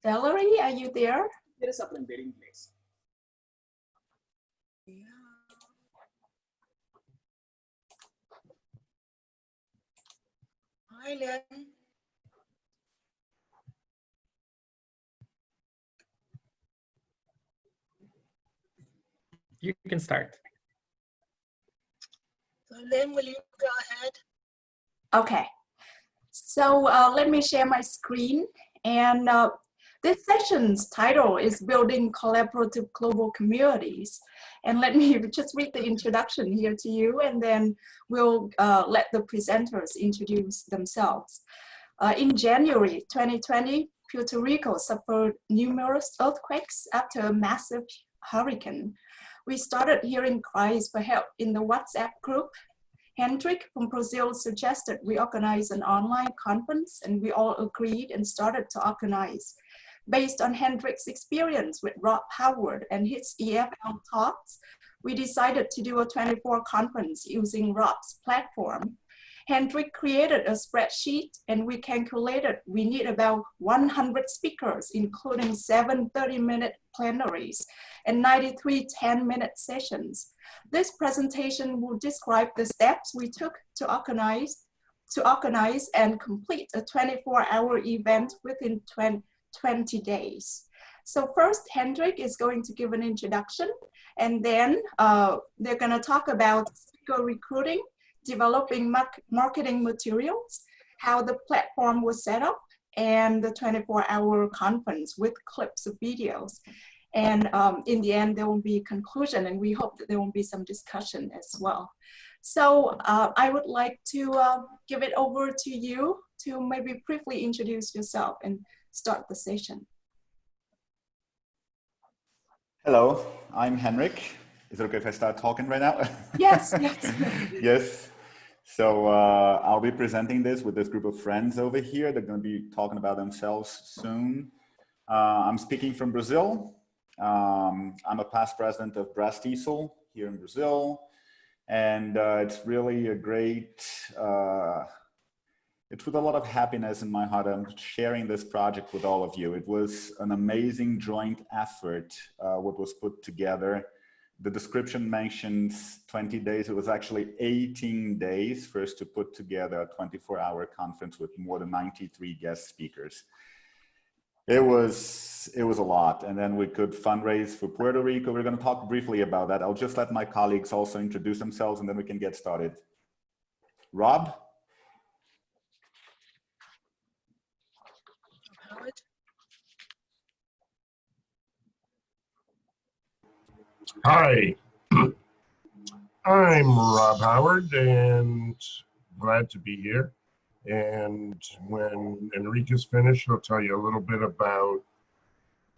Valerie, are you there? There is a waiting place. Yeah. Hi, Len. You can start. So Len, will you go ahead? Okay. So let me share my screen. And this session's title is Building Collaborative Global Communities. And let me just read the introduction here to you, and then we'll let the presenters introduce themselves. In January 2020, Puerto Rico suffered numerous earthquakes after a massive hurricane. We started hearing cries for help in the WhatsApp group. Henrik from Brazil suggested we organize an online conference, and we all agreed and started to organize. Based on Henrik's experience with Rob Howard and his EFL talks, we decided to do a 24 conference using Rob's platform. Henrik created a spreadsheet, and we calculated we need about 100 speakers, including 7 30-minute plenaries and 93 10-minute sessions. This presentation will describe the steps we took to organize and complete a 24-hour event within 20 days. So first, Henrik is going to give an introduction, and then they're going to talk about speaker recruiting, developing marketing materials, how the platform was set up, and the 24-hour conference with clips of videos. And in the end, there will be a conclusion, and we hope that there will be some discussion as well. So I would like to give it over to you to maybe briefly introduce yourself and start the session. Hello, I'm Henrik. Is it okay if I start talking right now? Yes, yes. Yes. So I'll be presenting this with this group of friends over here. They're going to be talking about themselves soon. I'm speaking from Brazil. I'm a past president of Brasdiesel here in Brazil. And it's really a great, it's with a lot of happiness in my heart I'm sharing this project with all of you. It was an amazing joint effort, what was put together. The description mentions 20 days. It was actually 18 days for us to put together a 24-hour conference with more than 93 guest speakers. It was a lot. And then we could fundraise for Puerto Rico. We're going to talk briefly about that. I'll just let my colleagues also introduce themselves, and then we can get started. Rob? Howard? Hi, I'm Rob Howard and glad to be here. And when Enrique's finished, he'll tell you a little bit about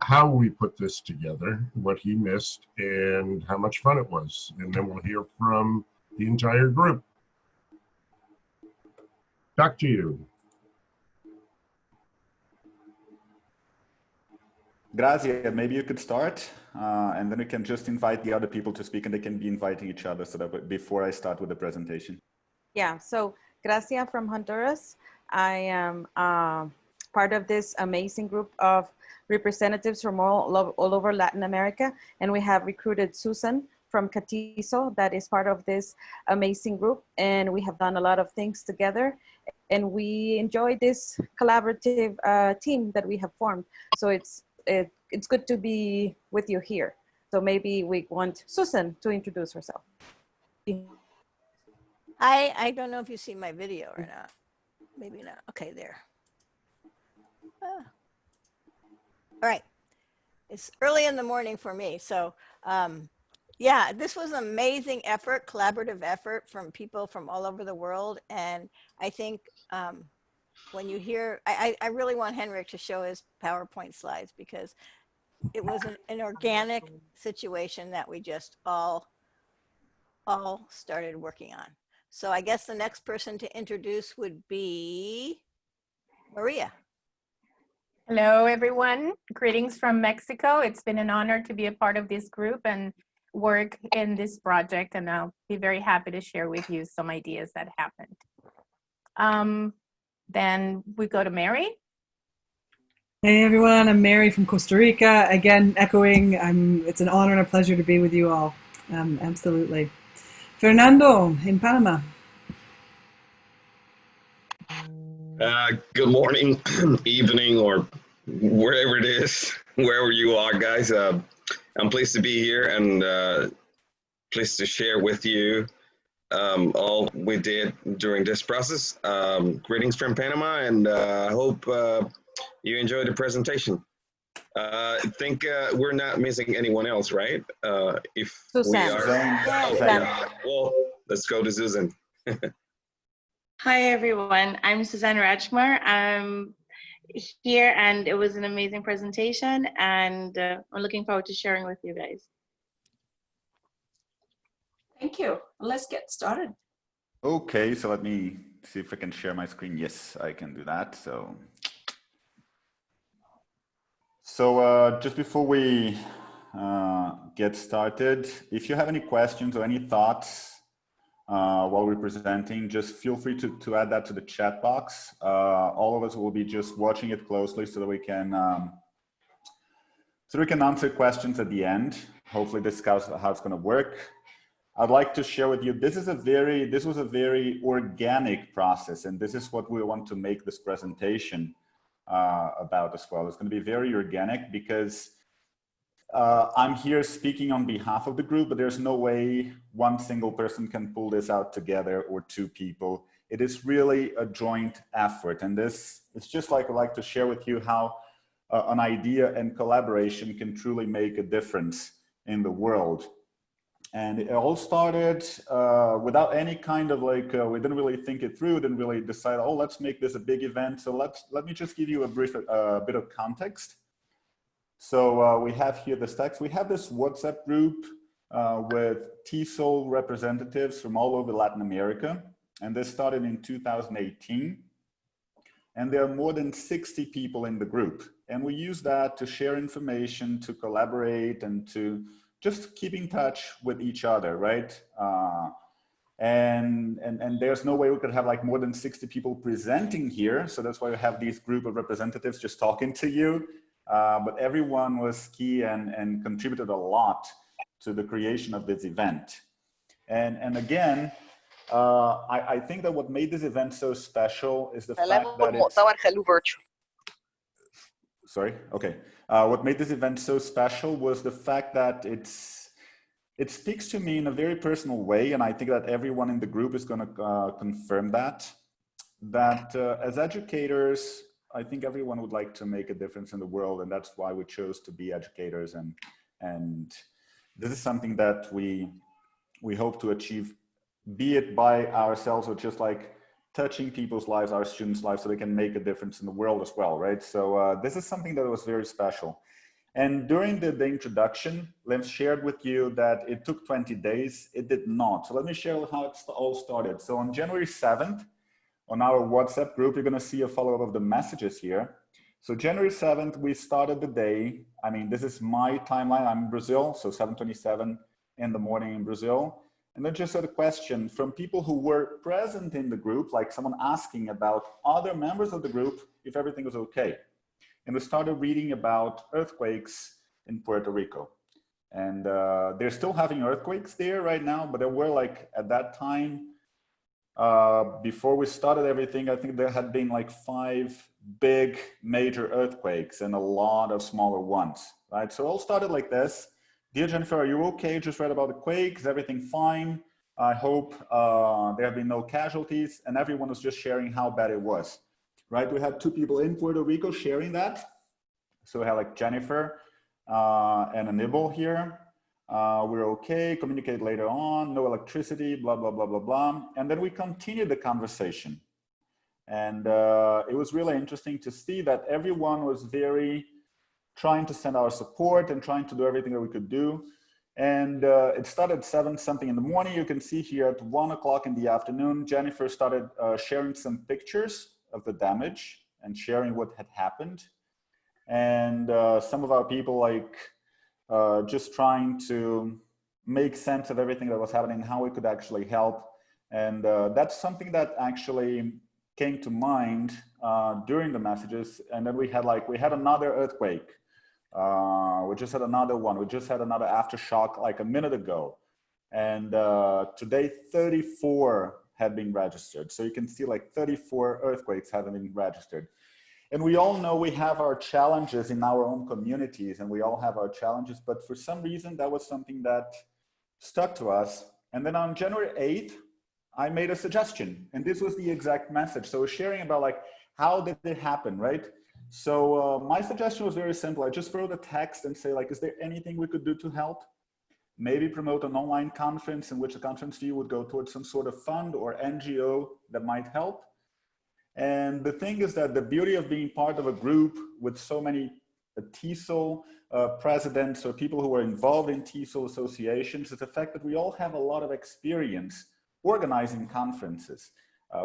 how we put this together, what he missed, and how much fun it was. And then we'll hear from the entire group. Back to you. Grazzia, maybe you could start, and then we can just invite the other people to speak, and they can be inviting each other so that before I start with the presentation. Yeah, so Grazzia from Honduras. I am part of this amazing group of representatives from all over Latin America, and we have recruited Suzanne from Catizo that is part of this amazing group, and we have done a lot of things together, and we enjoy this collaborative team that we have formed. So it's good to be with you here. So maybe we want Suzanne to introduce herself. I don't know if you see my video or not. Maybe not. Okay, there. All right. It's early in the morning for me. So yeah, this was an amazing effort, collaborative effort from people from all over the world. And I think when you hear, I really want Henrik to show his PowerPoint slides, because it was an organic situation that we just all started working on. So I guess the next person to introduce would be Maria. Hello, everyone. Greetings from Mexico. It's been an honor to be a part of this group and work in this project, and I'll be very happy to share with you some ideas that happened. Then we go to Mary. Hey everyone, I'm Mary from Costa Rica. Again, echoing, it's an honor and a pleasure to be with you all. Absolutely. Fernando in Panama. Good morning, evening, or wherever it is, wherever you are, guys. I'm pleased to be here and pleased to share with you all we did during this process. Greetings from Panama, and I hope you enjoyed the presentation. I think we're not missing anyone else, right? If Suzanne. we are, Yeah, okay. Well, let's go to Susan. Hi everyone, I'm Suzanne Rajkumar. I'm here and it was an amazing presentation and I'm looking forward to sharing with you guys. Thank you. Let's get started. Okay, so let me see if I can share my screen. Yes, I can do that. So just before we get started, if you have any questions or any thoughts while we're presenting, just feel free to add that to the chat box. All of us will be just watching it closely so that we can answer questions at the end. Hopefully discuss how it's going to work. I'd like to share with you, this was a very organic process, and this is what we want to make this presentation about as well. It's going to be very organic because I'm here speaking on behalf of the group, but there's no way one single person can pull this out together or two people. It is really a joint effort. And this, it's just like I'd like to share with you how an idea and collaboration can truly make a difference in the world. And it all started without any kind of we didn't really think it through, didn't really decide, oh, let's make this a big event. So let me just give you a brief bit of context. So we have here the stacks. We have this WhatsApp group with TESOL representatives from all over Latin America. And this started in 2018. And there are more than 60 people in the group. And we use that to share information, to collaborate, and to just keep in touch with each other, right? And there's no way we could have like more than 60 people presenting here. So that's why we have these group of representatives just talking to you. But everyone was key and contributed a lot to the creation of this event. And again, I think that what made this event so special is the fact that it's... Sorry, okay. What made this event so special was the fact that it speaks to me in a very personal way, and I think that everyone in the group is going to confirm that as educators, I think everyone would like to make a difference in the world, and that's why we chose to be educators. And this is something that we hope to achieve, be it by ourselves or just like touching people's lives, our students' lives, so they can make a difference in the world as well, right? So this is something that was very special. And during the introduction, Lem shared with you that it took 20 days. It did not. So let me share how it all started. So on January 7th, on our WhatsApp group, you're going to see a follow-up of the messages here. So January 7th, we started the day. I mean, this is my timeline. I'm in Brazil, so 7:27 in the morning in Brazil. And then just had a question from people who were present in the group, like someone asking about other members of the group, if everything was okay. And we started reading about earthquakes in Puerto Rico. And they're still having earthquakes there right now, but there were like, at that time, before we started everything, I think there had been like 5 big major earthquakes and a lot of smaller ones, right? So it all started like this. Dear Jennifer, are you okay? Just read about the quake. Is everything fine? I hope there have been no casualties. And everyone was just sharing how bad it was, right? We had 2 people in Puerto Rico sharing that. So we had like Jennifer and a nibble here. We're okay, communicate later on, no electricity, blah, blah, blah, blah, blah. And then we continued the conversation. And it was really interesting to see that everyone was very trying to send our support and trying to do everything that we could do. And it started 7 something in the morning. You can see here at 1 o'clock in the afternoon, Jennifer started sharing some pictures of the damage and sharing what had happened. And some of our people just trying to make sense of everything that was happening, how we could actually help. And that's something that actually came to mind during the messages, and then we had another earthquake. We just had another one. We just had another aftershock like a minute ago. And today 34 had been registered. So you can see like 34 earthquakes have been registered. And we all know we have our challenges in our own communities, and we all have our challenges, but for some reason that was something that stuck to us. And then on January 8th, I made a suggestion, and this was the exact message. So we're sharing about like, how did it happen, right? So my suggestion was very simple. I just wrote a text and say like, is there anything we could do to help? Maybe promote an online conference in which the conference fee would go towards some sort of fund or NGO that might help. And the thing is that the beauty of being part of a group with so many TESOL presidents or people who are involved in TESOL associations is the fact that we all have a lot of experience organizing conferences.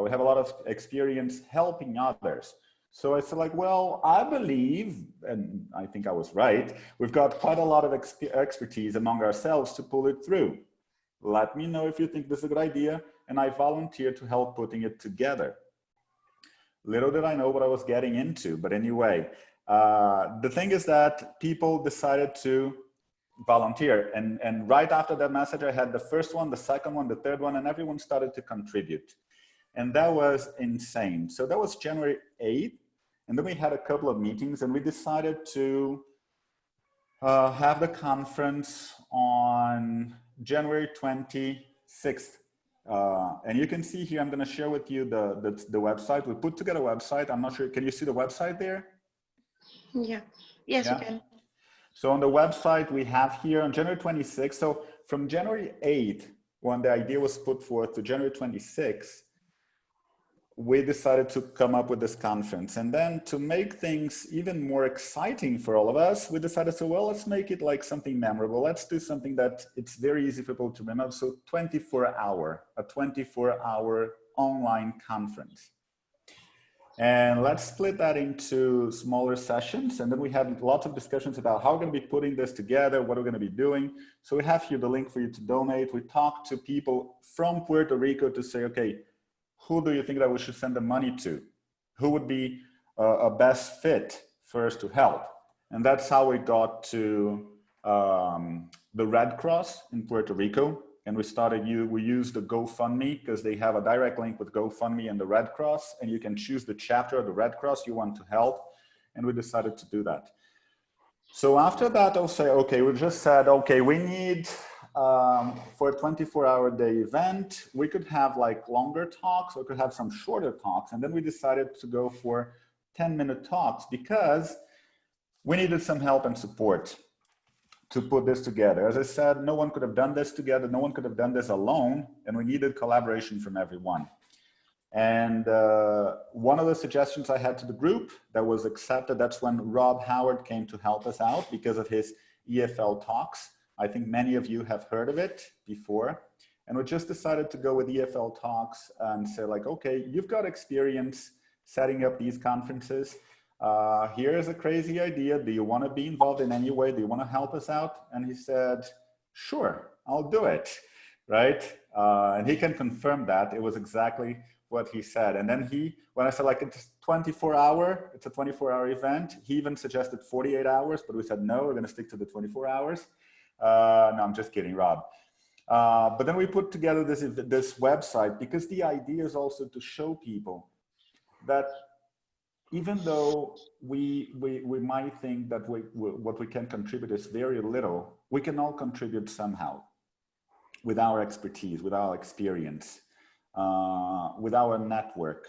We have a lot of experience helping others. So I said like, well, I believe, and I think I was right, we've got quite a lot of expertise among ourselves to pull it through. Let me know if you think this is a good idea, and I volunteered to help putting it together. Little did I know what I was getting into, but anyway, the thing is that people decided to volunteer, and right after that message, I had the first one, the second one, the third one, and everyone started to contribute. And that was insane. So that was January 8th. And then we had a couple of meetings, and we decided to have the conference on January 26th. And you can see here, I'm going to share with you the website. We put together a website. I'm not sure. Can you see the website there? Yeah. Yes, yeah? you can. So on the website, we have here on January 26th. So from January 8th, when the idea was put forth, to January 26th, we decided to come up with this conference. And then to make things even more exciting for all of us, we decided, so well, let's make it like something memorable. Let's do something that it's very easy for people to remember. So a 24-hour online conference. And let's split that into smaller sessions. And then we had lots of discussions about how we're going to be putting this together, what we're going to be doing. So we have here the link for you to donate. We talked to people from Puerto Rico to say, okay, who do you think that we should send the money to? Who would be a best fit for us to help? And that's how we got to the Red Cross in Puerto Rico. And we used the GoFundMe because they have a direct link with GoFundMe and the Red Cross. And you can choose the chapter of the Red Cross you want to help. And we decided to do that. So after that, I'll say, okay, we just said, okay, we need, for a 24-hour day event, we could have like longer talks, or could have some shorter talks. And then we decided to go for 10-minute talks because we needed some help and support to put this together. As I said, no one could have done this together. No one could have done this alone. And we needed collaboration from everyone. And one of the suggestions I had to the group that was accepted, that's when Rob Howard came to help us out because of his EFL talks. I think many of you have heard of it before. And we just decided to go with EFL talks and say like, okay, you've got experience setting up these conferences. Here is a crazy idea. Do you want to be involved in any way? Do you want to help us out? And he said, sure, I'll do it, right? And he can confirm that. It was exactly what he said. And then when I said like it's a 24-hour event, he even suggested 48 hours, but we said, no, we're going to stick to the 24 hours. No, I'm just kidding, Rob. But then we put together this website because the idea is also to show people that even though we might think that what we can contribute is very little, we can all contribute somehow with our expertise, with our experience, with our network.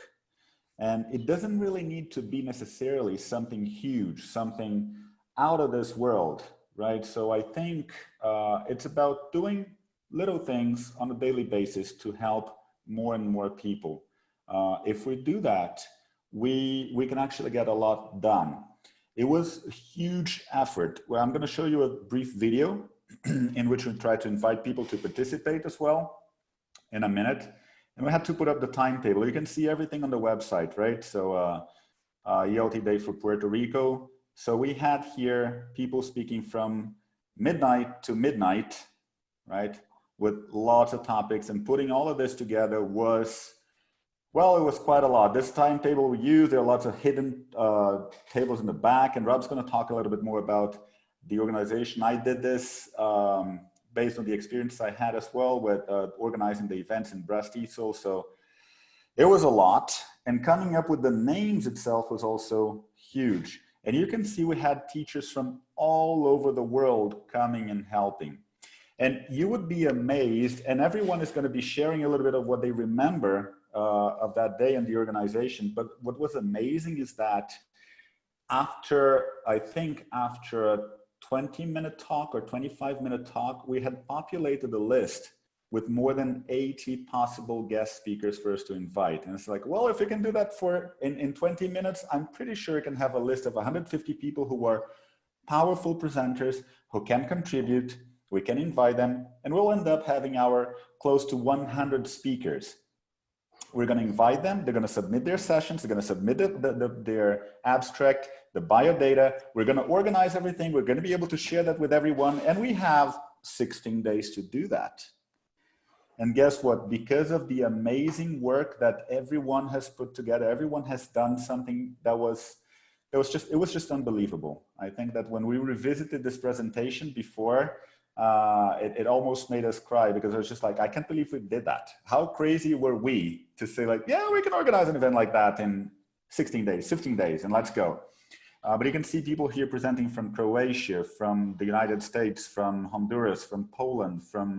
And it doesn't really need to be necessarily something huge, something out of this world, right? So I think it's about doing little things on a daily basis to help more and more people. If we do that, we can actually get a lot done. It was a huge effort. Well, I'm going to show you a brief video in which we try to invite people to participate as well in a minute. And we had to put up the timetable. You can see everything on the website, right? So ELT Day for Puerto Rico. So we had here people speaking from midnight to midnight, right? With lots of topics, and putting all of this together was Well, it was quite a lot. This timetable we used, there are lots of hidden tables in the back, and Rob's going to talk a little bit more about the organization. I did this based on the experience I had as well with organizing the events in Brest Easel. So it was a lot, and coming up with the names itself was also huge. And you can see we had teachers from all over the world coming and helping. And you would be amazed, and everyone is going to be sharing a little bit of what they remember of that day in the organization. But what was amazing is that after a 20-minute talk or 25-minute talk, we had populated a list with more than 80 possible guest speakers for us to invite. And it's like, well, if we can do that in 20 minutes, I'm pretty sure we can have a list of 150 people who are powerful presenters, who can contribute. We can invite them, and we'll end up having our close to 100 speakers. We're going to invite them. They're going to submit their sessions. They're going to submit their abstract, the biodata. We're going to organize everything. We're going to be able to share that with everyone. And we have 16 days to do that. And guess what? Because of the amazing work that everyone has put together, everyone has done something that was just unbelievable. I think that when we revisited this presentation before, it almost made us cry, because I was just like, I can't believe we did that. How crazy were we to say like, yeah, we can organize an event like that in 16 days, 15 days, and let's go. But you can see people here presenting from Croatia, from the United States, from Honduras, from Poland, from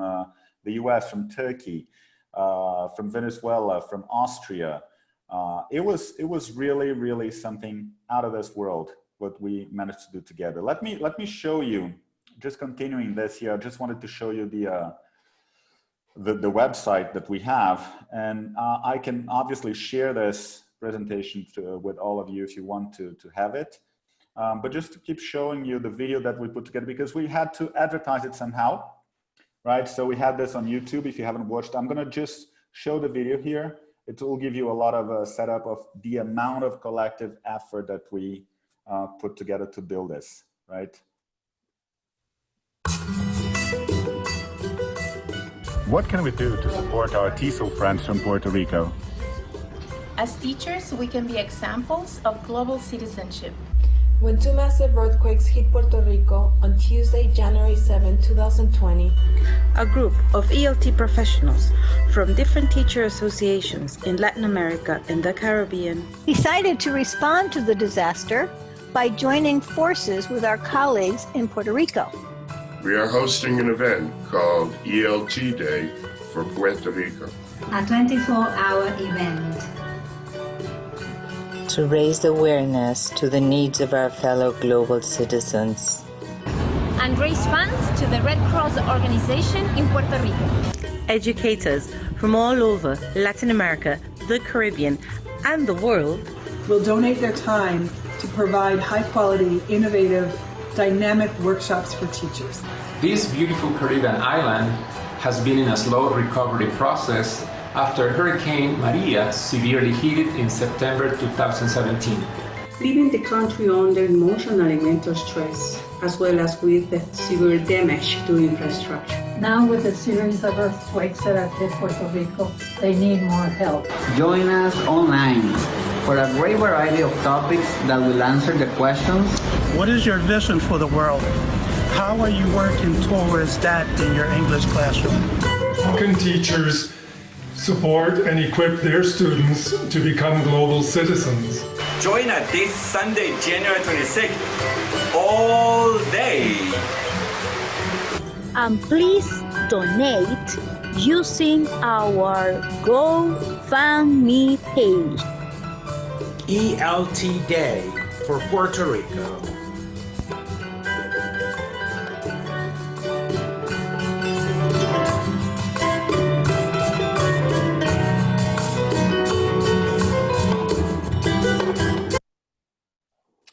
the US, from Turkey, from Venezuela, from Austria. It was really, really something out of this world, what we managed to do together. Let me show you. Just continuing this here, I just wanted to show you the website that we have, and I can obviously share this presentation with all of you if you want to have it. But just to keep showing you the video that we put together, because we had to advertise it somehow, right? So we have this on YouTube. If you haven't watched, I'm gonna just show the video here. It will give you a lot of a setup of the amount of collective effort that we put together to build this, right? What can we do to support our TESOL friends from Puerto Rico? As teachers, we can be examples of global citizenship. When two massive earthquakes hit Puerto Rico on Tuesday, January 7, 2020, a group of ELT professionals from different teacher associations in Latin America and the Caribbean decided to respond to the disaster by joining forces with our colleagues in Puerto Rico. We are hosting an event called ELT Day for Puerto Rico. A 24-hour event to raise awareness to the needs of our fellow global citizens and raise funds to the Red Cross organization in Puerto Rico. Educators from all over Latin America, the Caribbean, and the world will donate their time to provide high-quality, innovative, dynamic workshops for teachers. This beautiful Caribbean island has been in a slow recovery process after Hurricane Maria severely hit it in September 2017. Leaving the country under emotional and mental stress, as well as with the severe damage to infrastructure. Now with the series of earthquakes that have hit Puerto Rico, they need more help. Join us online for a great variety of topics that will answer the questions. What is your vision for the world? How are you working towards that in your English classroom? How can teachers support and equip their students to become global citizens? Join us this Sunday, January 26th, all day. And please donate using our GoFundMe page. ELT Day for Puerto Rico.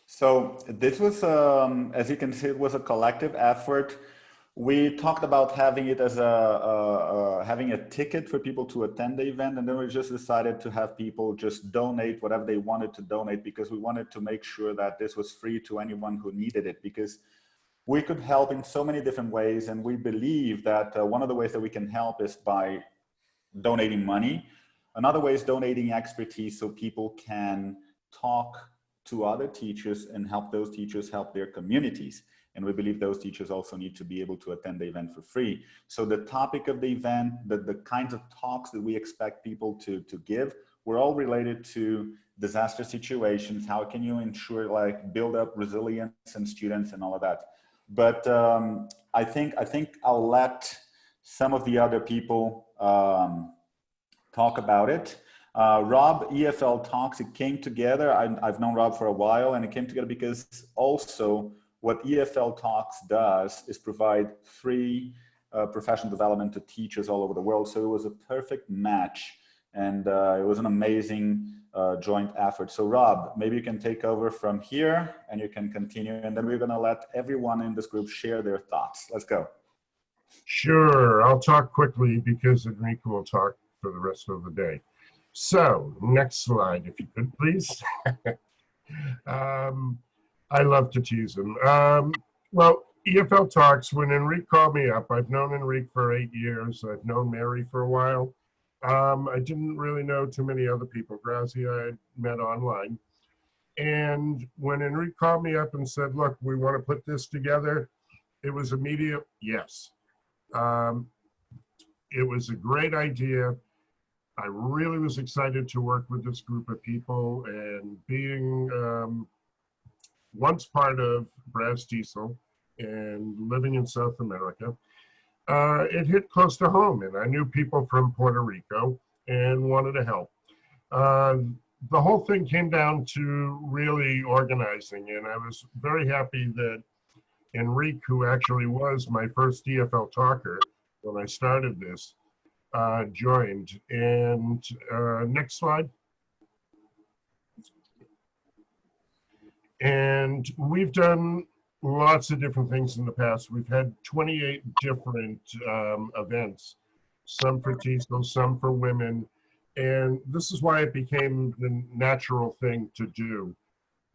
So this was, as you can see, it was a collective effort. We talked about having it as having a ticket for people to attend the event, and then we just decided to have people just donate whatever they wanted to donate, because we wanted to make sure that this was free to anyone who needed it, because we could help in so many different ways. And we believe that one of the ways that we can help is by donating money. Another way is donating expertise so people can talk to other teachers and help those teachers help their communities. And we believe those teachers also need to be able to attend the event for free. So the topic of the event, the kinds of talks that we expect people to give, were all related to disaster situations. How can you ensure, like, build up resilience in students and all of that? But I think I'll let some of the other people talk about it. Rob, EFL Talks, it came together. I've known Rob for a while, and it came together because also what EFL Talks does is provide free professional development to teachers all over the world. So it was a perfect match, and it was an amazing joint effort. So Rob, maybe you can take over from here and you can continue, and then we're going to let everyone in this group share their thoughts. Let's go. Sure, I'll talk quickly because Henrik will talk for the rest of the day. So, next slide, if you could, please. I love to tease him. Well, EFL Talks, when Henrik called me up, I've known Henrik for 8 years. I've known Mary for a while. I didn't really know too many other people. Grazzia I met online. And when Henrik called me up and said, look, we want to put this together, it was immediate yes. It was a great idea. I really was excited to work with this group of people, and being once part of Braz Diesel and living in South America, it hit close to home, and I knew people from Puerto Rico and wanted to help. The whole thing came down to really organizing, and I was very happy that Henrik, who actually was my first EFL talker when I started this, joined. And next slide. And we've done lots of different things in the past. We've had 28 different events, some for TESOL, some for women. And this is why it became the natural thing to do,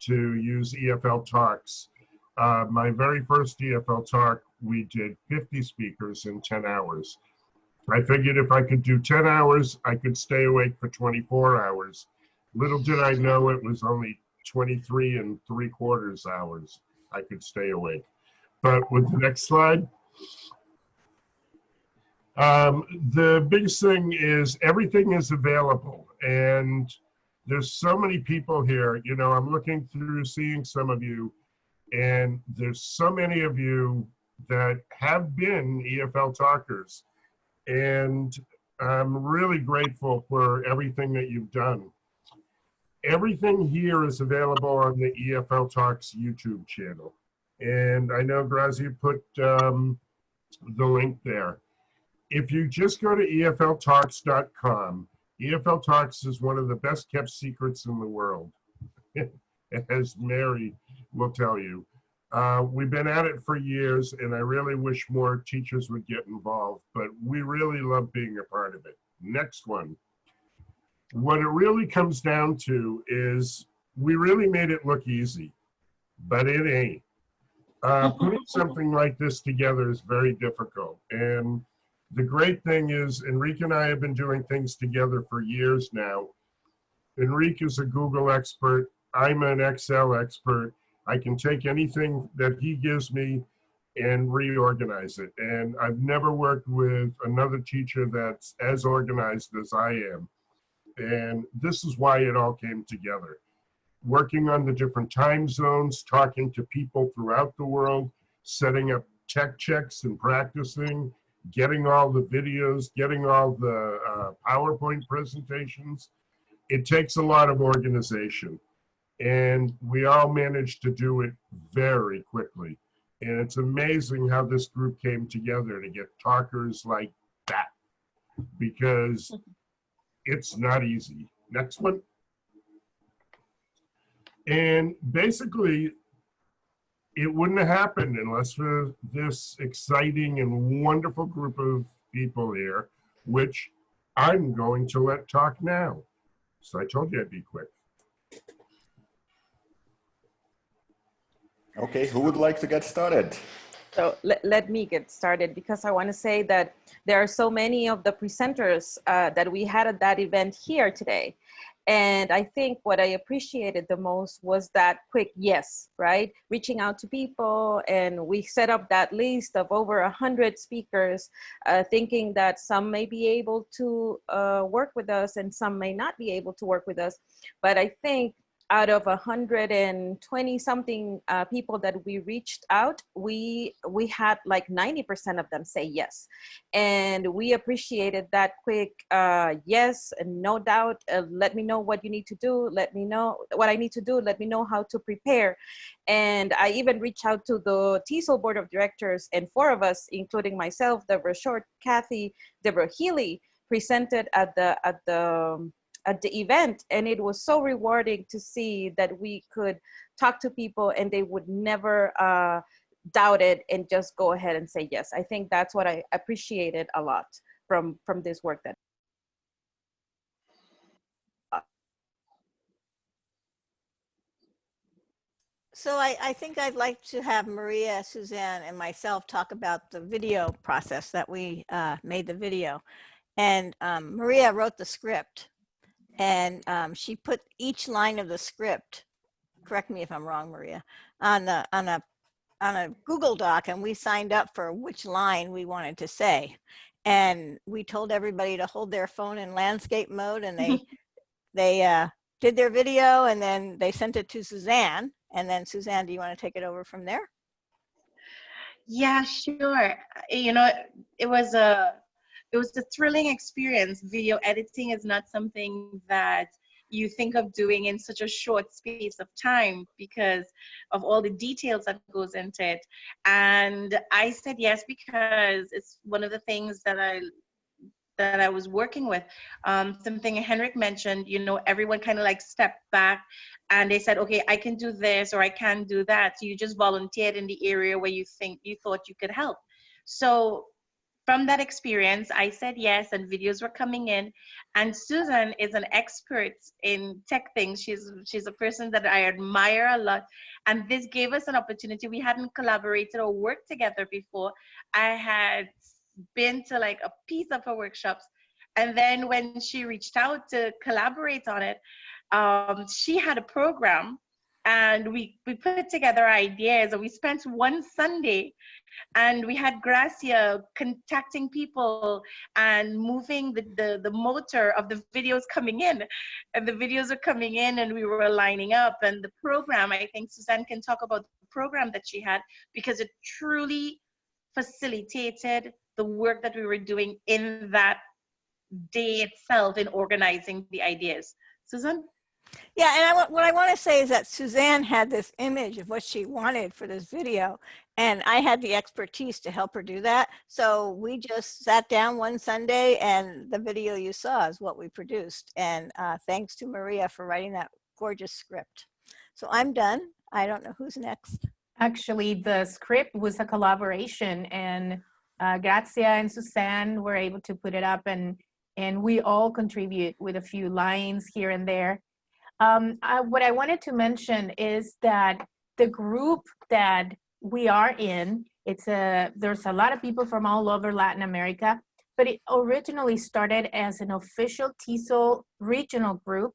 to use EFL Talks. My very first EFL talk, we did 50 speakers in 10 hours. I figured if I could do 10 hours, I could stay awake for 24 hours. Little did I know it was only 23 3/4 hours I could stay awake. But with the next slide, the biggest thing is everything is available. And there's so many people here. You know, I'm looking through, seeing some of you, and there's so many of you that have been EFL talkers. And I'm really grateful for everything that you've done. Everything here is available on the EFL Talks YouTube channel. And I know Grazzia put the link there. If you just go to EFLTalks.com, EFL Talks is one of the best kept secrets in the world, as Mary will tell you. We've been at it for years, and I really wish more teachers would get involved, but we really love being a part of it. Next one. What it really comes down to is we really made it look easy, but it ain't. Putting something like this together is very difficult. And the great thing is, Henrik and I have been doing things together for years now. Henrik is a Google expert. I'm an Excel expert. I can take anything that he gives me and reorganize it. And I've never worked with another teacher that's as organized as I am. And this is why it all came together. Working on the different time zones, talking to people throughout the world, setting up tech checks and practicing, getting all the videos, getting all the PowerPoint presentations. It takes a lot of organization. And we all managed to do it very quickly. And it's amazing how this group came together to get talkers like that, because it's not easy. Next one. And basically, it wouldn't have happened unless for this exciting and wonderful group of people here, which I'm going to let talk now. So I told you I'd be quick. Okay, who would like to get started? So let me get started, because I want to say that there are so many of the presenters that we had at that event here today. And I think what I appreciated the most was that quick yes, right? Reaching out to people, and we set up that list of over 100 speakers, thinking that some may be able to work with us and some may not be able to work with us. But I think out of 120 something people that we reached out, we had like 90% of them say yes. And we appreciated that quick yes, and no doubt, let me know what you need to do, let me know what I need to do, let me know how to prepare. And I even reached out to the TESOL board of directors, and 4 of us, including myself, Deborah Short, Kathy, Deborah Healy, presented at the event. And it was so rewarding to see that we could talk to people and they would never doubt it and just go ahead and say yes. I think that's what I appreciated a lot from this work. That So I think I'd like to have Maria, Suzanne, and myself talk about the video process that we made the video. And Maria wrote the script, and she put each line of the script, correct me if I'm wrong, Maria, on a Google Doc, and we signed up for which line we wanted to say. And we told everybody to hold their phone in landscape mode, and they did their video, and then they sent it to Suzanne. And then Suzanne, do you want to take it over from there? Yeah, sure. You know, it was a thrilling experience. Video editing is not something that you think of doing in such a short space of time because of all the details that goes into it. And I said yes because it's one of the things that I was working with. Something Henrik mentioned, you know, everyone kind of like stepped back and they said, okay, I can do this or I can do that. So you just volunteered in the area where you thought you could help. So from that experience, I said yes, and videos were coming in. And Susan is an expert in tech things. She's a person that I admire a lot. And this gave us an opportunity. We hadn't collaborated or worked together before. I had been to like a piece of her workshops. And then when she reached out to collaborate on it, she had a program, and we put together ideas, and we spent one Sunday, and we had Grazzia contacting people and moving the motor of the videos coming in. And the videos are coming in, and we were lining up. And the program, I think Suzanne can talk about the program that she had, because it truly facilitated the work that we were doing in that day itself in organizing the ideas. Susan? Yeah, and what I want to say is that Suzanne had this image of what she wanted for this video, and I had the expertise to help her do that. So we just sat down one Sunday, and the video you saw is what we produced. And thanks to Maria for writing that gorgeous script. So I'm done. I don't know who's next. Actually, the script was a collaboration, and Grazzia and Suzanne were able to put it up, and we all contribute with a few lines here and there. What I wanted to mention is that the group that we are in, there's a lot of people from all over Latin America, but it originally started as an official TESOL regional group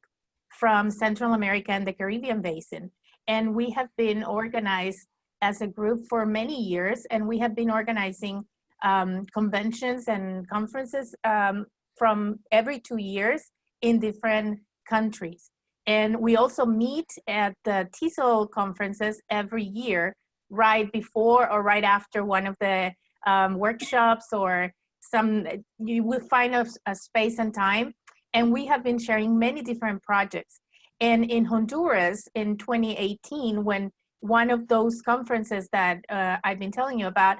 from Central America and the Caribbean Basin. And we have been organized as a group for many years, and we have been organizing conventions and conferences from every 2 years in different countries. And we also meet at the TESOL conferences every year, right before or right after one of the workshops, or you will find a space and time. And we have been sharing many different projects. And in Honduras in 2018, when one of those conferences that I've been telling you about,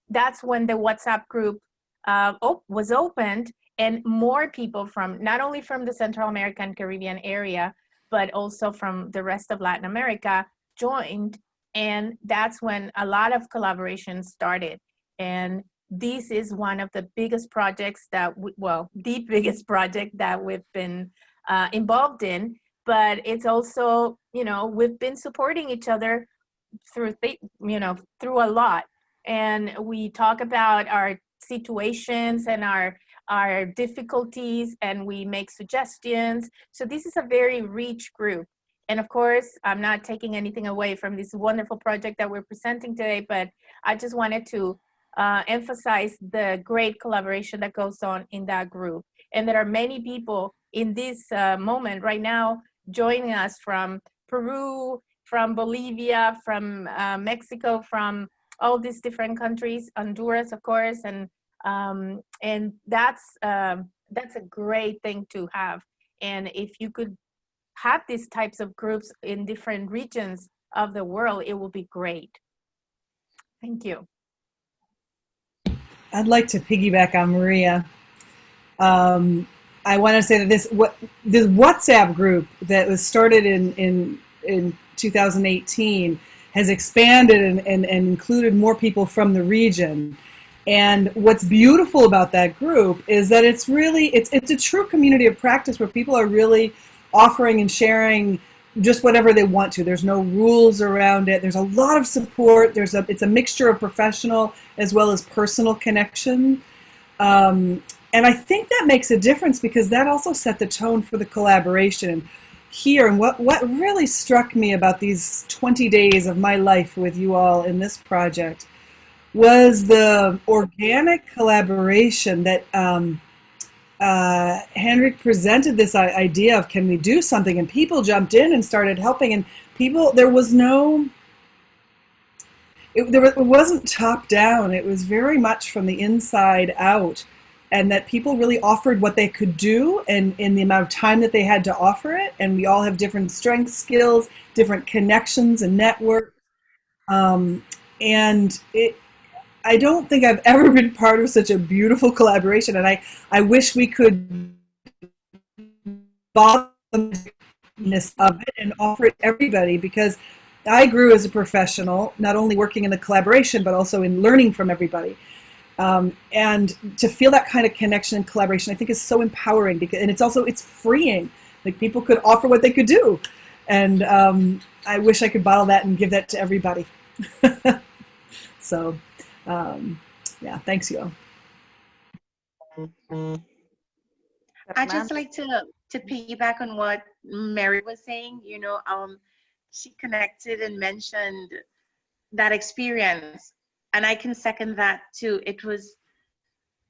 that's when the WhatsApp group was opened, and more people from, not only from the Central American Caribbean area, but also from the rest of Latin America joined. And that's when a lot of collaboration started. And this is one of the biggest projects that, the biggest project that we've been involved in. But it's also, we've been supporting each other through through a lot, and we talk about our situations and our difficulties, and we make suggestions. So this is a very rich group. And of course, I'm not taking anything away from this wonderful project that we're presenting today, but I just wanted to emphasize the great collaboration that goes on in that group. And there are many people in this moment right now joining us from Peru, from Bolivia, from Mexico, from all these different countries, Honduras, of course, and that's a great thing to have. And if you could have these types of groups in different regions of the world, it will be great. Thank you. I'd like to piggyback on Maria. I want to say that this WhatsApp group that was started in 2018 has expanded and included more people from the region. And what's beautiful about that group is that it's a true community of practice where people are really offering and sharing just whatever they want to. There's no rules around it. There's a lot of support. It's a mixture of professional as well as personal connection. And I think that makes a difference because that also set the tone for the collaboration here. And what really struck me about these 20 days of my life with you all in this project was the organic collaboration that Henrik presented this idea of, can we do something? And people jumped in and started helping. And it wasn't top down. It was very much from the inside out. And that people really offered what they could do and in the amount of time that they had to offer it. And we all have different strengths, skills, different connections and networks. I don't think I've ever been part of such a beautiful collaboration, and I wish we could bottom of it and offer it to everybody, because I grew as a professional, not only working in the collaboration, but also in learning from everybody. And to feel that kind of connection and collaboration, I think is so empowering, and it's freeing. Like, people could offer what they could do. And I wish I could bottle that and give that to everybody. So, yeah, thanks, you all. I'd just like to piggyback on what Mary was saying. She connected and mentioned that experience, and I can second that too. It was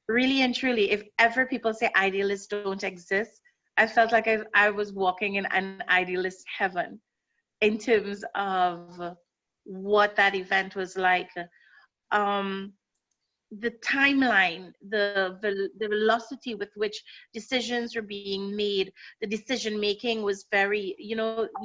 really and truly, if ever people say idealists don't exist, I felt like I was walking in an idealist heaven in terms of what that event was like. The timeline, the velocity with which decisions were being made, the decision making was very, you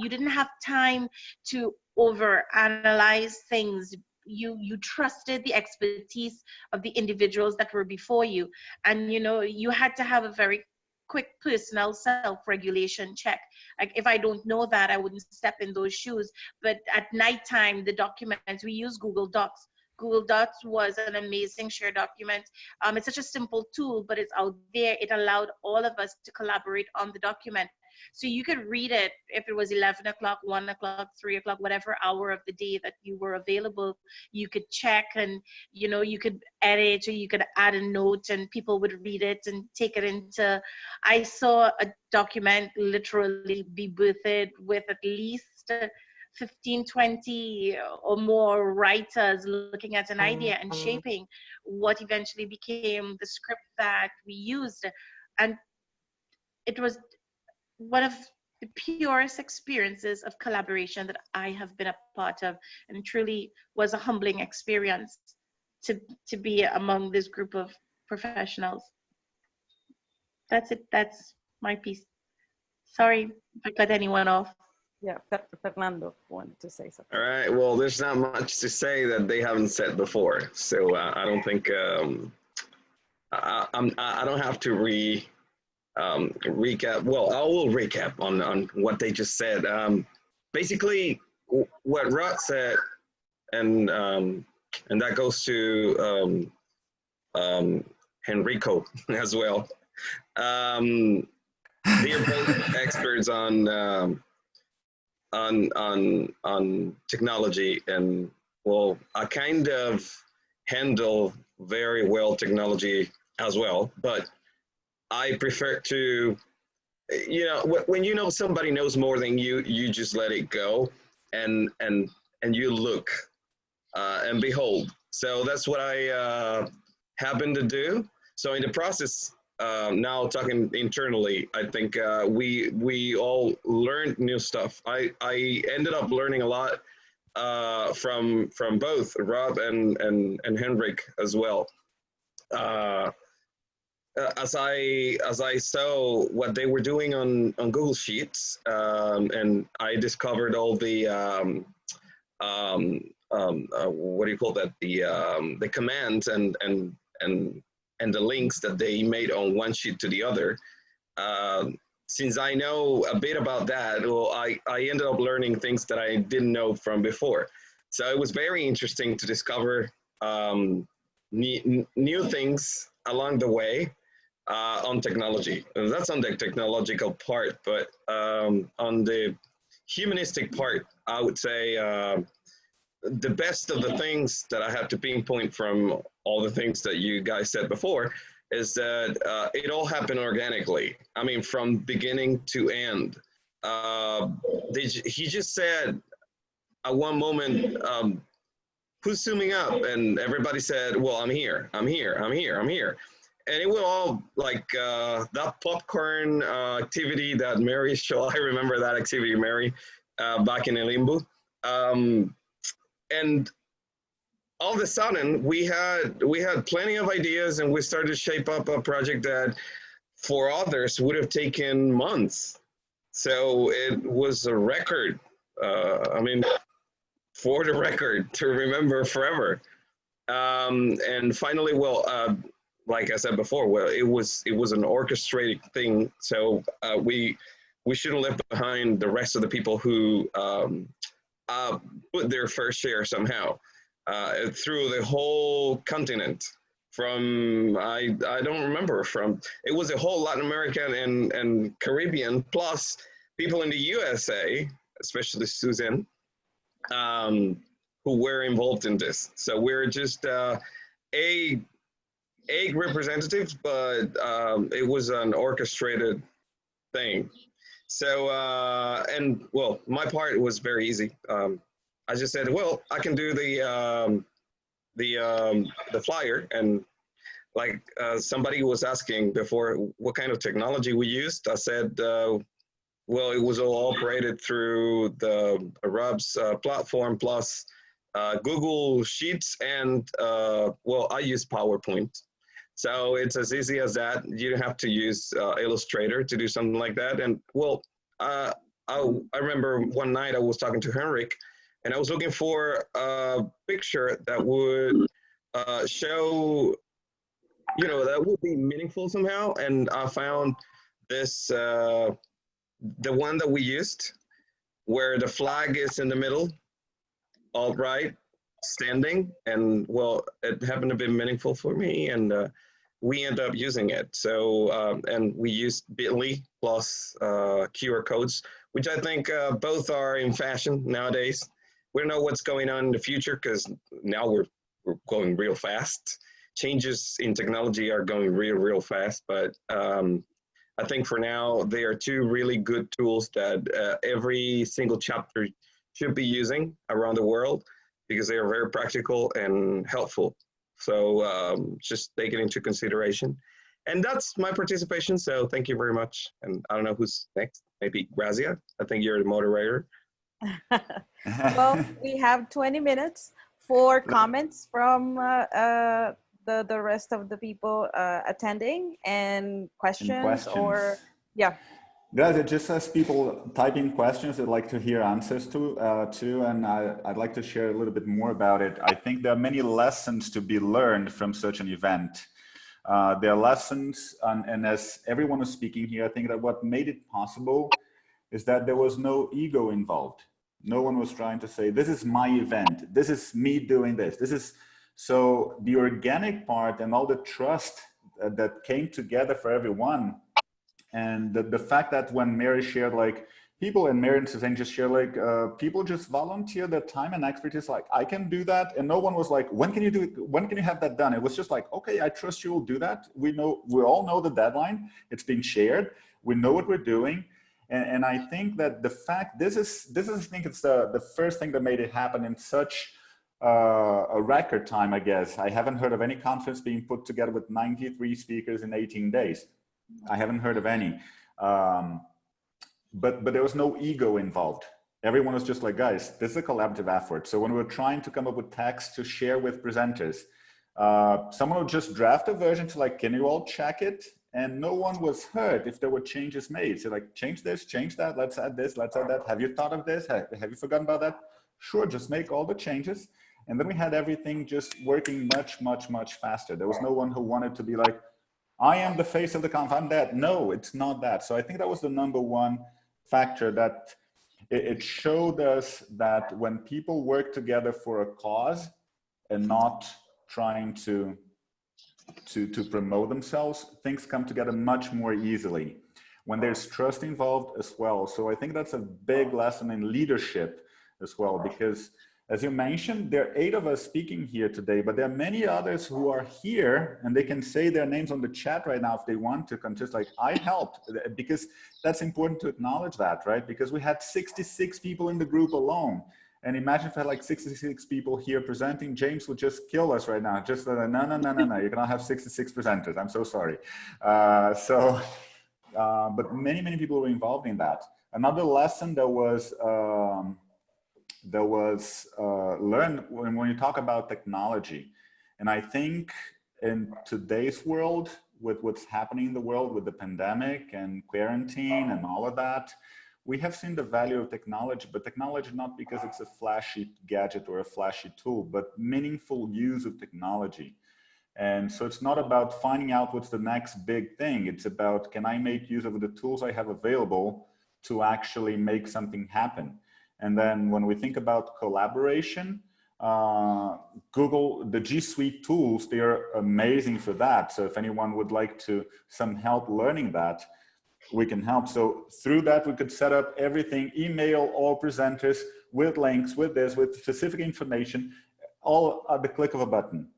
didn't have time to overanalyze things. You trusted the expertise of the individuals that were before you, and you had to have a very quick personal self-regulation check. Like, if I don't know that, I wouldn't step in those shoes. But at nighttime, the documents, we use Google Docs. Google Docs was an amazing shared document. It's such a simple tool, but it's out there. It allowed all of us to collaborate on the document. So you could read it if it was 11 o'clock, 1 o'clock, 3 o'clock, whatever hour of the day that you were available. You could check, and you could edit, or you could add a note, and people would read it and take it into. I saw a document literally be birthed with at least 15, 20 or more writers looking at an idea and shaping what eventually became the script that we used. And it was one of the purest experiences of collaboration that I have been a part of, and truly was a humbling experience to be among this group of professionals. That's it. That's my piece. Sorry if I cut anyone off. Yeah, Fernando wanted to say something. All right. Well, there's not much to say that they haven't said before, so I don't think I don't have to recap. Well, I will recap on what they just said. Basically, what Rod said, and that goes to Henrico as well. They're both experts on on technology, and well, I kind of handle very well technology as well, but I prefer to, you know, when you know somebody knows more than you just let it go, and you look and behold. So that's what I happen to do. So in the process, now talking internally, I think we all learned new stuff. I ended up learning a lot from both Rob and Henrik as well. As I saw what they were doing on Google Sheets, and I discovered all the what do you call that, the commands and the links that they made on one sheet to the other. Since I know a bit about that, well, I ended up learning things that I didn't know from before. So it was very interesting to discover new things along the way on technology. And that's on the technological part, but on the humanistic part, I would say the best of the things that I have to pinpoint from all the things that you guys said before is that it all happened organically. I mean, from beginning to end. He just said at one moment, who's zooming up? And everybody said, well, I'm here. And it was all like that popcorn activity that Mary showed. I remember that activity, Mary, back in Elimbu. And all of a sudden, we had plenty of ideas, and we started to shape up a project that for others would have taken months. So it was a record. I mean, for the record, to remember forever. And finally, well, like I said before, well, it was an orchestrated thing. So we shouldn't leave behind the rest of the people who put their fair share somehow through the whole continent. From I don't remember, from it was a whole Latin American and Caribbean, plus people in the USA, especially Suzanne, who were involved in this. So we're just a representatives, but it was an orchestrated thing. So and well, my part was very easy. I just said, well, I can do the flyer, and like somebody was asking before what kind of technology we used. I said, well, it was all operated through the Rob's platform plus Google Sheets, and well, I use PowerPoint. So it's as easy as that. You don't have to use Illustrator to do something like that. And well, I remember one night I was talking to Henrik, and I was looking for a picture that would show, you know, that would be meaningful somehow. And I found this, the one that we used, where the flag is in the middle, all right, standing. And well, it happened to be meaningful for me, and we ended up using it. So, and we used Bitly plus QR codes, which I think both are in fashion nowadays. We don't know what's going on in the future, because now we're going real fast. Changes in technology are going real fast, but I think for now, they are two really good tools that every single chapter should be using around the world, because they are very practical and helpful. So just take it into consideration. And that's my participation, so thank you very much. And I don't know who's next, maybe Grazzia. I think you're the moderator. Well, we have 20 minutes for comments from the rest of the people attending, and questions. Or yeah. Guys, it just says people typing questions they'd like to hear answers to, and I'd like to share a little bit more about it. I think there are many lessons to be learned from such an event. There are lessons, and as everyone is speaking here, I think that what made it possible is that there was no ego involved. No one was trying to say, this is my event, this is me doing this. This is, so the organic part and all the trust that came together for everyone. And the fact that when Mary shared, like, people, and Mary and Suzanne just share, like, people just volunteer their time and expertise, like, I can do that. And no one was like, when can you do it? When can you have that done? It was just like, okay, I trust you will do that. We all know the deadline. It's being shared. We know what we're doing. And I think that the fact, this is I think it's the first thing that made it happen in such a record time, I guess. I haven't heard of any conference being put together with 93 speakers in 18 days. I haven't heard of any. But there was no ego involved. Everyone was just like, guys, this is a collaborative effort. So when we were trying to come up with text to share with presenters, someone would just draft a version to like, can you all check it? And no one was hurt if there were changes made. So like, change this, change that, let's add this, let's add that. Have you thought of this? Have you forgotten about that? Sure, just make all the changes. And then we had everything just working much, much, much faster. There was no one who wanted to be like, I am the face of the conference, I'm that. No, it's not that. So I think that was the #1 factor, that it showed us that when people work together for a cause and not trying to promote themselves, things come together much more easily when there's trust involved as well. So I think that's a big lesson in leadership as well, because as you mentioned, there are 8 of us speaking here today, but there are many others who are here and they can say their names on the chat right now if they want to, just like, I helped, because that's important to acknowledge that, right? Because we had 66 people in the group alone. And imagine if I had like 66 people here presenting, James would just kill us right now. Just no, you cannot have 66 presenters. I'm so sorry. But many people were involved in that. Another lesson that was learned when you talk about technology. And I think in today's world, with what's happening in the world with the pandemic and quarantine and all of that, we have seen the value of technology, but technology not because it's a flashy gadget or a flashy tool, but meaningful use of technology. And so it's not about finding out what's the next big thing. It's about, can I make use of the tools I have available to actually make something happen? And then when we think about collaboration, Google, the G Suite tools, they are amazing for that. So if anyone would like some help learning that, we can help. So through that, we could set up everything, email all presenters with links, with this, with specific information, all at the click of a button,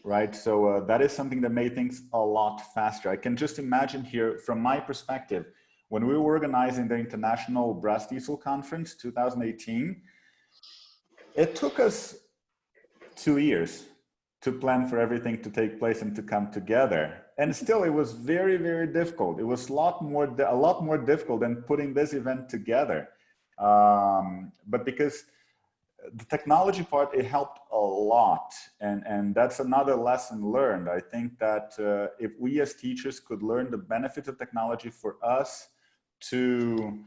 right? So that is something that made things a lot faster. I can just imagine here from my perspective, when we were organizing the International Brass Diesel Conference 2018, it took us 2 years to plan for everything to take place and to come together. And still, it was very, very difficult. It was a lot more difficult than putting this event together. But because the technology part, it helped a lot. And that's another lesson learned. I think that if we as teachers could learn the benefits of technology for us to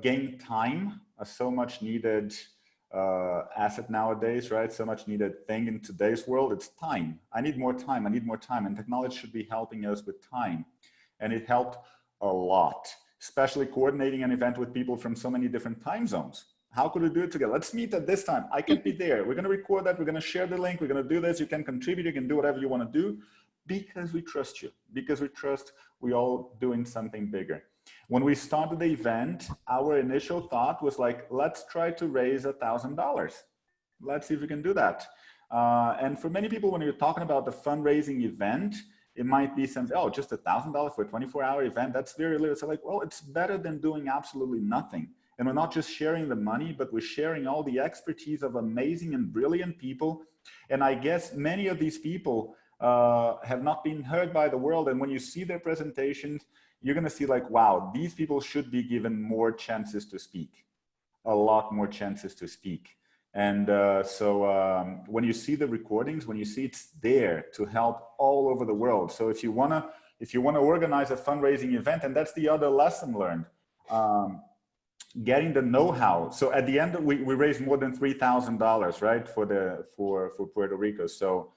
gain time, a so much needed asset nowadays, right? So much needed thing in today's world, it's time. I need more time, I need more time. And technology should be helping us with time. And it helped a lot, especially coordinating an event with people from so many different time zones. How could we do it together? Let's meet at this time. I can't be there. We're going to record that. We're going to share the link. We're going to do this. You can contribute. You can do whatever you want to do because we trust you, because we trust we all doing something bigger. When we started the event, our initial thought was like, let's try to raise $1,000. Let's see if we can do that. And for many people, when you're talking about the fundraising event, it might be something, oh, just $1,000 for a 24-hour event. That's very little. So like, well, it's better than doing absolutely nothing. And we're not just sharing the money, but we're sharing all the expertise of amazing and brilliant people. And I guess many of these people have not been heard by the world. And when you see their presentations, you're going to see like, wow, these people should be given more chances to speak, a lot more chances to speak. And so when you see the recordings, when you see it's there to help all over the world. So if you want to organize a fundraising event, and that's the other lesson learned, getting the know-how. So at the end, we raised more than $3,000, right, for Puerto Rico. So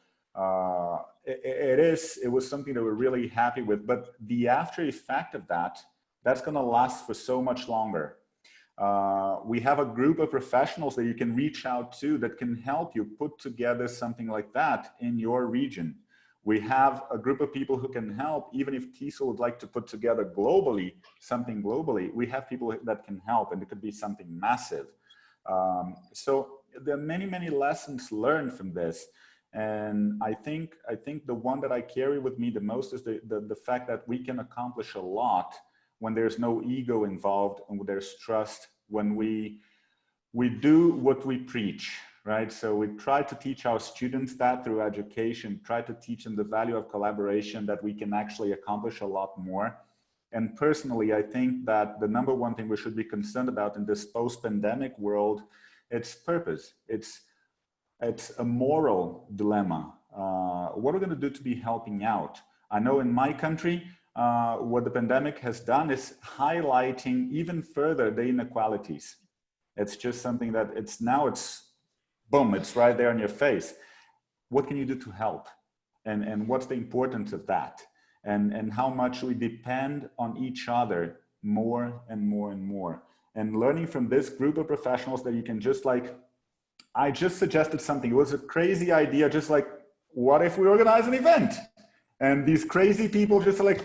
it was something that we're really happy with. But the after effect of that's going to last for so much longer. We have a group of professionals that you can reach out to that can help you put together something like that in your region. We have a group of people who can help. Even if TESOL would like to put together globally, something globally, we have people that can help, and it could be something massive. So there are many, many lessons learned from this. And I think the one that I carry with me the most is the fact that we can accomplish a lot when there's no ego involved and when there's trust, when we do what we preach, right? So we try to teach our students that through education, try to teach them the value of collaboration, that we can actually accomplish a lot more. And personally, I think that the number one thing we should be concerned about in this post-pandemic world, it's purpose. It's a moral dilemma. What are we going to do to be helping out? I know in my country, what the pandemic has done is highlighting even further the inequalities. It's just something that it's boom, it's right there in your face. What can you do to help? And what's the importance of that? And how much we depend on each other more and more and more. And learning from this group of professionals that you can just like, I just suggested something. It was a crazy idea, just like, what if we organize an event? And these crazy people just like,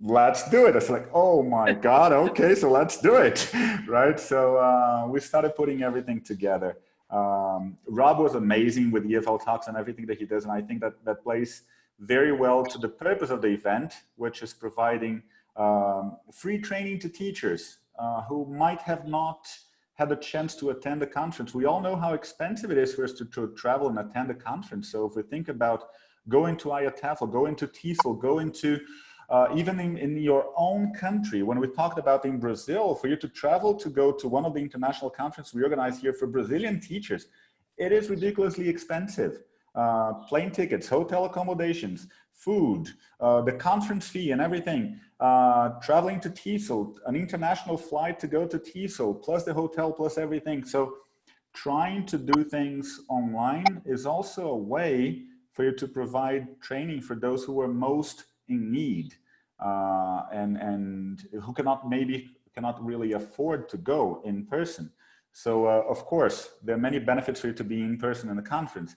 let's do it. It's like, oh my God, okay, so let's do it, right? So we started putting everything together. Rob was amazing with EFL Talks and everything that he does. And I think that plays very well to the purpose of the event, which is providing free training to teachers who might have not had a chance to attend the conference. We all know how expensive it is for us to travel and attend a conference. So if we think about going to IATEFL, going to TESOL, going to even in your own country, when we talked about in Brazil, for you to travel to go to one of the international conferences we organize here for Brazilian teachers, it is ridiculously expensive. Plane tickets, hotel accommodations, food, the conference fee and everything, traveling to TESOL, an international flight to go to TESOL, plus the hotel, plus everything. So trying to do things online is also a way for you to provide training for those who are most in need and who cannot really afford to go in person. So of course, there are many benefits for you to be in person in the conference.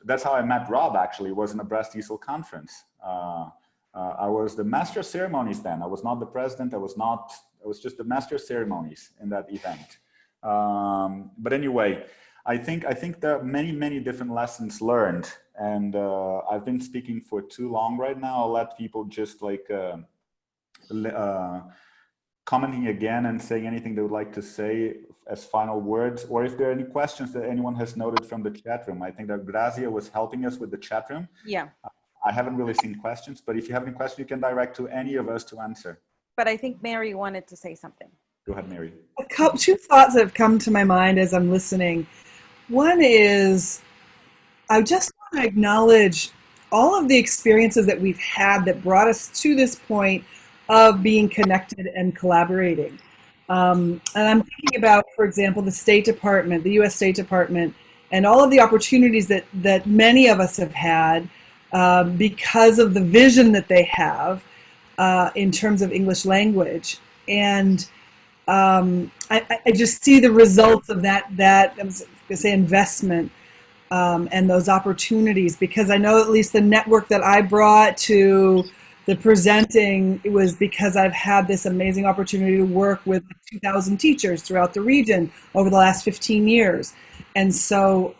That's how I met Rob, actually, was in a Brest TESOL conference. I was the master of ceremonies then. I was not the president. I was just the master of ceremonies in that event. But anyway, I think there are many, many different lessons learned. And I've been speaking for too long right now. I'll let people just like commenting again and saying anything they would like to say as final words, or if there are any questions that anyone has noted from the chat room. I think that Grazzia was helping us with the chat room. Yeah. I haven't really seen questions, but if you have any questions, you can direct to any of us to answer. But I think Mary wanted to say something. Go ahead, Mary. Two thoughts that have come to my mind as I'm listening. One is, I just want to acknowledge all of the experiences that we've had that brought us to this point of being connected and collaborating. And I'm thinking about, for example, the State Department, the U.S. State Department, and all of the opportunities that many of us have had because of the vision that they have in terms of English language. And I just see the results of that I was going to say investment and those opportunities, because I know at least the network that I brought to the presenting, it was because I've had this amazing opportunity to work with 2,000 teachers throughout the region over the last 15 years. And so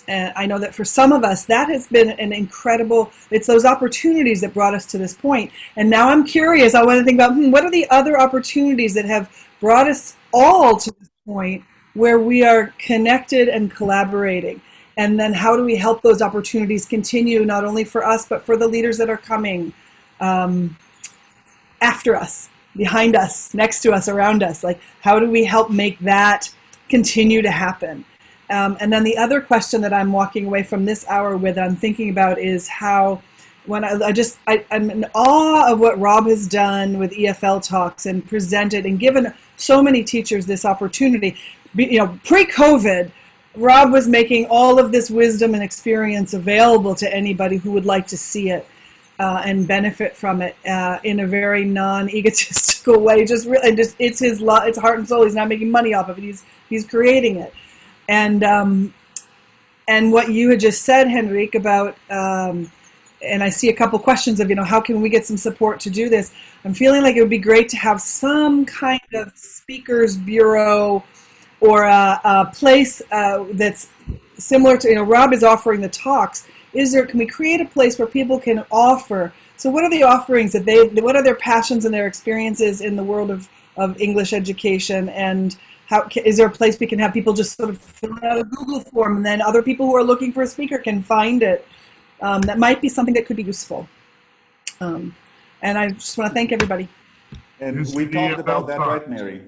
and I know that for some of us, that has been an incredible, it's those opportunities that brought us to this point. And now I'm curious, I want to think about, what are the other opportunities that have brought us all to this point where we are connected and collaborating? And then how do we help those opportunities continue, not only for us, but for the leaders that are coming after us, behind us, next to us, around us? Like, how do we help make that continue to happen? And then the other question that I'm walking away from this hour with, I'm thinking about, is how, when I'm in awe of what Rob has done with EFL Talks and presented and given so many teachers this opportunity. Pre-COVID, Rob was making all of this wisdom and experience available to anybody who would like to see it and benefit from it in a very non-egotistical way. It's his it's heart and soul. He's not making money off of it. He's creating it, and And what you had just said, Henrik, about, and I see a couple questions of, how can we get some support to do this? I'm feeling like it would be great to have some kind of speakers bureau or a place that's similar to, Rob is offering the talks. Can we create a place where people can offer? So what are the offerings what are their passions and their experiences in the world of English education? And is there a place we can have people just sort of fill out a Google form, and then other people who are looking for a speaker can find it? That might be something that could be useful. And I just want to thank everybody. And we talked about that, right, Mary?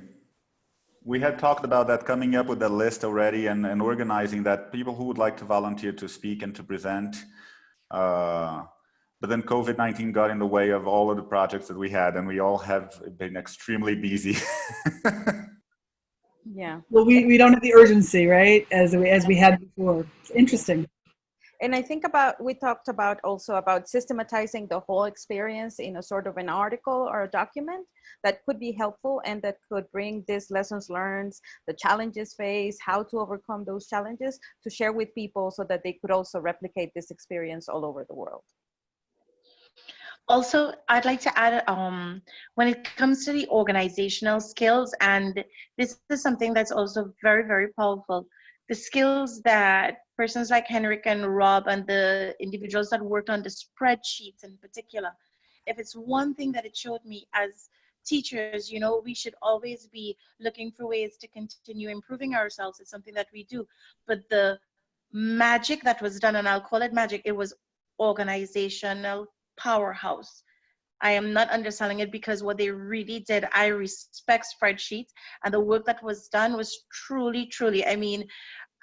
We had talked about that, coming up with a list already and organizing that, people who would like to volunteer to speak and to present. But then COVID-19 got in the way of all of the projects that we had, and we all have been extremely busy. Yeah. Well, we don't have the urgency, right, as we had before. It's interesting. And I think we talked about also about systematizing the whole experience in a sort of an article or a document that could be helpful and that could bring these lessons learned, the challenges faced, how to overcome those challenges, to share with people so that they could also replicate this experience all over the world. Also, I'd like to add, when it comes to the organizational skills, and this is something that's also very, very powerful, the skills that persons like Henrik and Rob and the individuals that worked on the spreadsheets in particular, if it's one thing that it showed me as teachers, we should always be looking for ways to continue improving ourselves. It's something that we do. But the magic that was done, and I'll call it magic, it was organizational powerhouse. I am not underselling it, because what they really did, I respect spreadsheets, and the work that was done was truly, truly,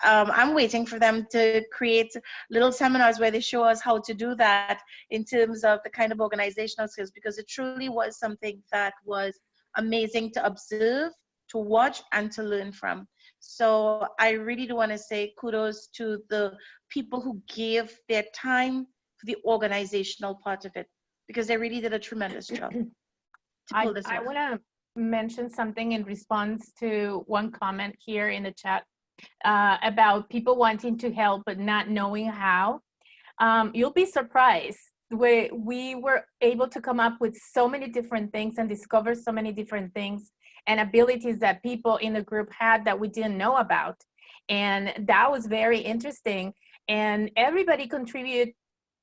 I'm waiting for them to create little seminars where they show us how to do that in terms of the kind of organizational skills, because it truly was something that was amazing to observe, to watch, and to learn from. So I really do want to say kudos to the people who gave their time for the organizational part of it, because they really did a tremendous job. I want to mention something in response to one comment here in the chat about people wanting to help but not knowing how. You'll be surprised. We were able to come up with so many different things and discover so many different things and abilities that people in the group had that we didn't know about. And that was very interesting. And everybody contributed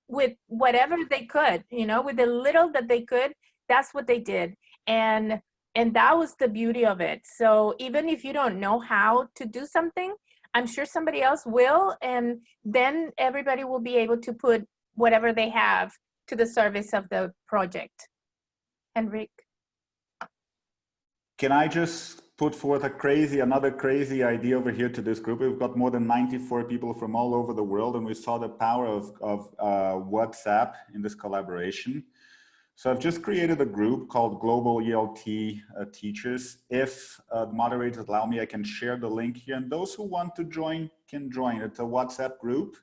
with whatever they could, with the little that they could, that's what they did. And that was the beauty of it. So even if you don't know how to do something, I'm sure somebody else will, and then everybody will be able to put whatever they have to the service of the project. Henrik? Can I just put forth another crazy idea over here to this group? We've got more than 94 people from all over the world, and we saw the power of WhatsApp in this collaboration. So I've just created a group called Global ELT Teachers. If the moderators allow me, I can share the link here, and those who want to join can join. It's a WhatsApp group.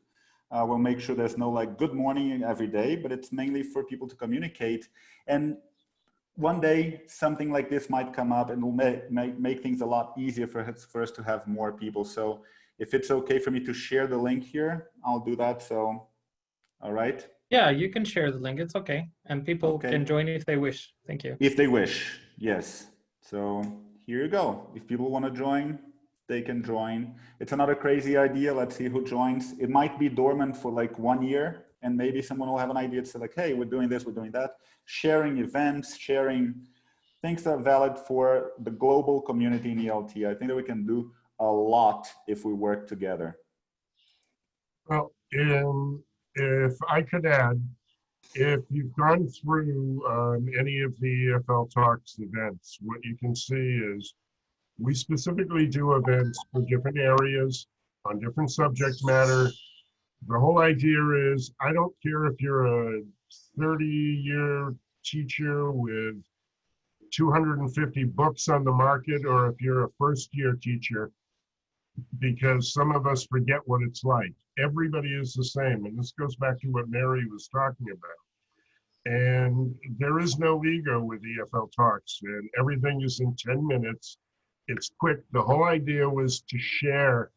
We'll make sure there's no good morning every day, but it's mainly for people to communicate. And one day something like this might come up, and will make things a lot easier for us to have more people. So if it's okay for me to share the link here, I'll do that. So, all right. Yeah, you can share the link. It's okay. And people can join if they wish. Thank you. If they wish, yes. So here you go. If people want to join, they can join. It's another crazy idea. Let's see who joins. It might be dormant for 1 year, and maybe someone will have an idea to say hey, we're doing this, we're doing that. Sharing events, sharing things that are valid for the global community in ELT. I think that we can do a lot if we work together. Well, if I could add, if you've gone through any of the EFL Talks events, what you can see is we specifically do events for different areas on different subject matter. The whole idea is, I don't care if you're a 30-year teacher with 250 books on the market, or if you're a first-year teacher, because some of us forget what it's like. Everybody is the same, and this goes back to what Mary was talking about. And there is no ego with EFL Talks, and everything is in 10 minutes. It's quick. The whole idea was to share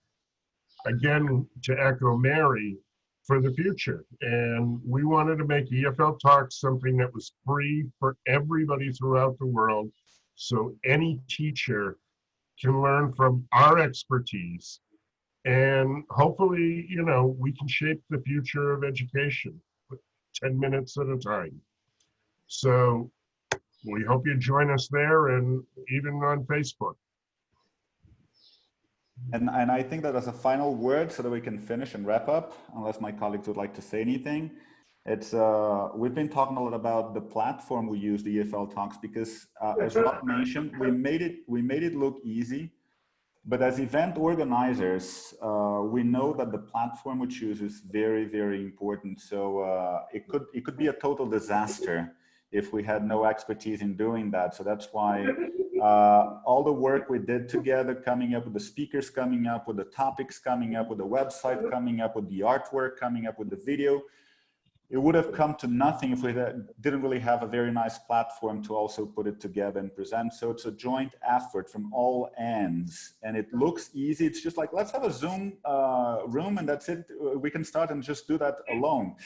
again, to echo Mary, for the future. And we wanted to make EFL Talks something that was free for everybody throughout the world, so any teacher can learn from our expertise. And hopefully, you know, we can shape the future of education 10 minutes at a time. So we hope you join us there and even on Facebook. And I think that as a final word, so that we can finish and wrap up, unless my colleagues would like to say anything, it's we've been talking a lot about the platform we use, the EFL Talks, because as Rob mentioned, we made it look easy. But as event organizers, we know that the platform we choose is very, very important. So it could be a total disaster if we had no expertise in doing that. So that's why all the work we did together, coming up with the speakers, coming up with the topics, coming up with the website, coming up with the artwork, coming up with the video, it would have come to nothing if we didn't really have a very nice platform to also put it together and present. So it's a joint effort from all ends, and it looks easy. It's just like, let's have a Zoom room and that's it. We can start and just do that alone.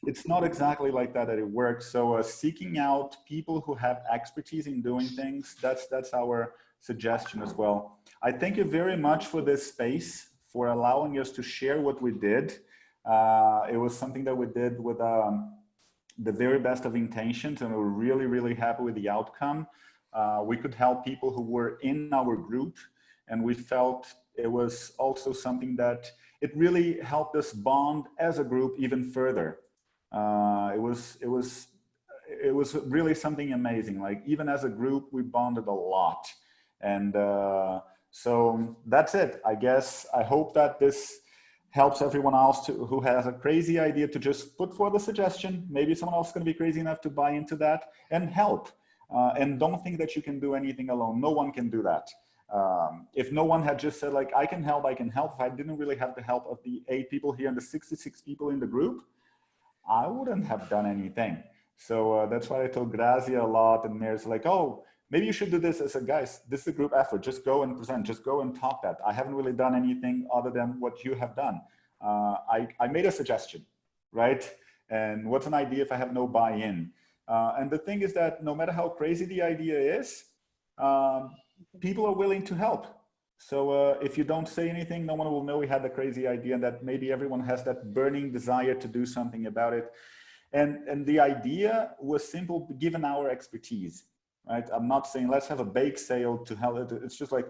It's not exactly like that it works. So seeking out people who have expertise in doing things, that's our suggestion as well. I thank you very much for this space, for allowing us to share what we did. It was something that we did with the very best of intentions, and we're really, really happy with the outcome. We could help people who were in our group, and we felt it was also something that it really helped us bond as a group even further. It was really something amazing. Like, even as a group, we bonded a lot. And so that's it. I guess I hope that this helps everyone else who has a crazy idea to just put forward a suggestion. Maybe someone else is going to be crazy enough to buy into that and help. And don't think that you can do anything alone. No one can do that. If no one had just said, like, I can help, if I didn't really have the help of the 8 people here and the 66 people in the group, I wouldn't have done anything. So that's why I told Grazzia a lot, and Mary's like, oh, maybe you should do this. I said, guys, this is a group effort. Just go and present, just go and talk that. I haven't really done anything other than what you have done. I made a suggestion, right? And what's an idea if I have no buy-in? And the thing is that no matter how crazy the idea is, people are willing to help. So if you don't say anything, no one will know we had the crazy idea, and that maybe everyone has that burning desire to do something about it. And the idea was simple, given our expertise, right? I'm not saying let's have a bake sale to help it. It's just like,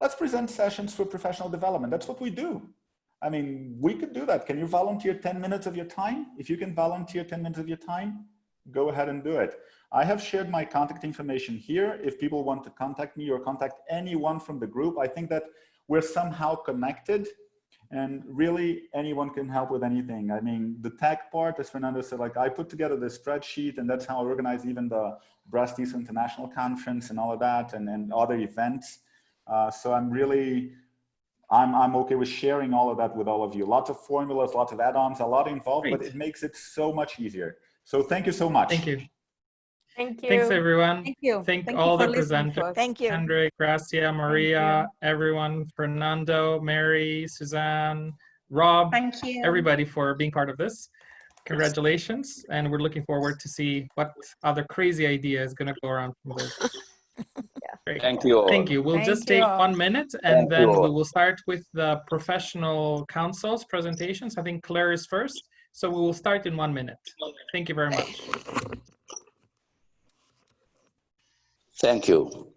let's present sessions for professional development. That's what we do. I mean, we could do that. Can you volunteer 10 minutes of your time? If you can volunteer 10 minutes of your time, go ahead and do it. I have shared my contact information here. If people want to contact me or contact anyone from the group, I think that we're somehow connected, and really anyone can help with anything. I mean, the tech part, as Fernando said, like, I put together the spreadsheet, and that's how I organize even the Breast East International Conference and all of that, and other events. So I'm okay with sharing all of that with all of you. Lots of formulas, lots of add-ons, a lot involved, but it makes it so much easier. So thank you so much. Thank you. Thank you. Thanks, everyone. Thank you. Thank all the presenters. Thank you. Henrik, Grazzia, Maria, everyone, Fernando, Mary, Suzanne, Rob, Thank you. everybody for being part of this. Congratulations. And we're looking forward to see what other crazy idea is going to go around from this. Great. Thank you all. Thank you. We'll just take 1 minute, and then we will start with the professional council's presentations. I think Claire is first. So we will start in 1 minute. Thank you very much. Thank you.